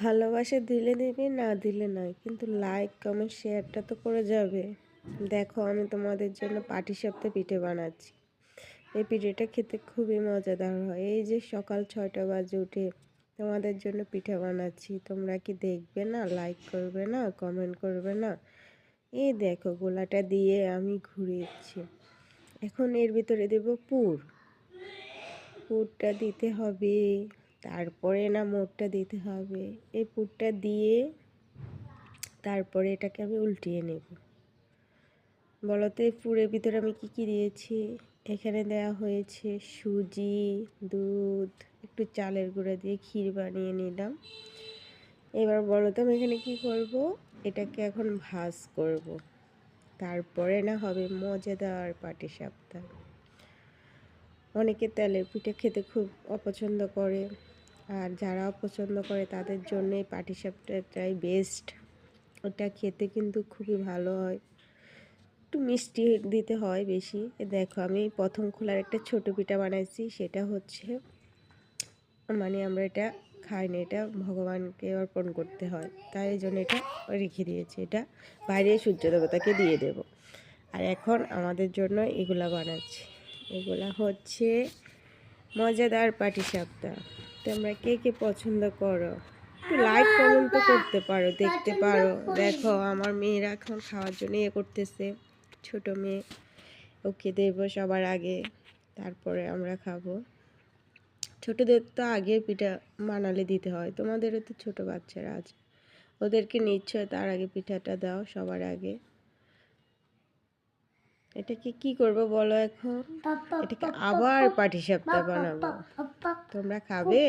ভালোবাসা দিলে দেবে, না দিলে নয়, কিন্তু লাইক কমেন্ট শেয়ারটা তো করে যাবে। দেখো আমি তোমাদের জন্য পাটিসাপটা পিঠে বানাচ্ছি। এই পিঠেটা খেতে খুবই মজাদার হয়। এই যে সকাল 6টা বাজে উঠে তোমাদের জন্য পিঠা বানাচ্ছি, তোমরা কি দেখবে না, লাইক করবে না, কমেন্ট করবে না? এই দেখো গোলাটা দিয়ে আমি ঘুরিয়েছি। এখন এর ভিতরে দেব পুর। পুরটা দিতে হবে, তারপরে না মোটটা দিতে হবে। এই পুরটা দিয়ে তারপরে এটাকে আমি উল্টিয়ে নেব। বলো তো এই পুরের ভিতরে আমি কি কি দিয়েছি? এখানে দেওয়া হয়েছে সুজি, দুধ, একটু চালের গুঁড়া দিয়ে ক্ষীর বানিয়ে নিলাম। এবার বলো তো আমি এখানে কি করব? এটাকে এখন ভাজ করব, তারপরে না হবে মজাদার পাটিসাপটা। অনেকে তেলের পিঠে খেতে খুব অপছন্দ করে, আর যারা অপছন্দ করে তাদের জন্য এই পাটিসাপটাটাই বেস্ট। ওটা খেতে কিন্তু খুবই ভালো হয়, একটু মিষ্টি দিতে হয় বেশি। দেখো আমি প্রথম খোলার একটা ছোট পিঠা বানাইছি, সেটা হচ্ছে মানে আমরা এটা খাই না, এটা ভগবানকে অর্পণ করতে হয়, তাই এই জন্য এটা রেখে দিয়েছি। এটা বাইরে সূর্য দেবতাকে দিয়ে দেব। আর এখন আমাদের জন্য এগুলা বানাচ্ছি। এগুলা হচ্ছে মজাদার পাটিসাপটা। তোমরা কে কে পছন্দ করো? একটু লাইক কমেন্ট তো করতে পারো, দেখতে পারো। দেখো আমার মেয়েরা এখন খাওয়ার জন্য করতেছে। ছোট মেয়ে, ওকে দেব সবার আগে, তারপরে আমরা খাবো। ছোটদের তো আগে পিঠা বানালে দিতে হয়, তোমাদেরও তো ছোট বাচ্চারা আছে, ওদেরকে নিশ্চয় তার আগে পিঠাটা দাও সবার আগে। এটাকে কি করব বলো এখন? এটাকে আবার পাটিসাপটা বানাবো। তোমরা খাবে?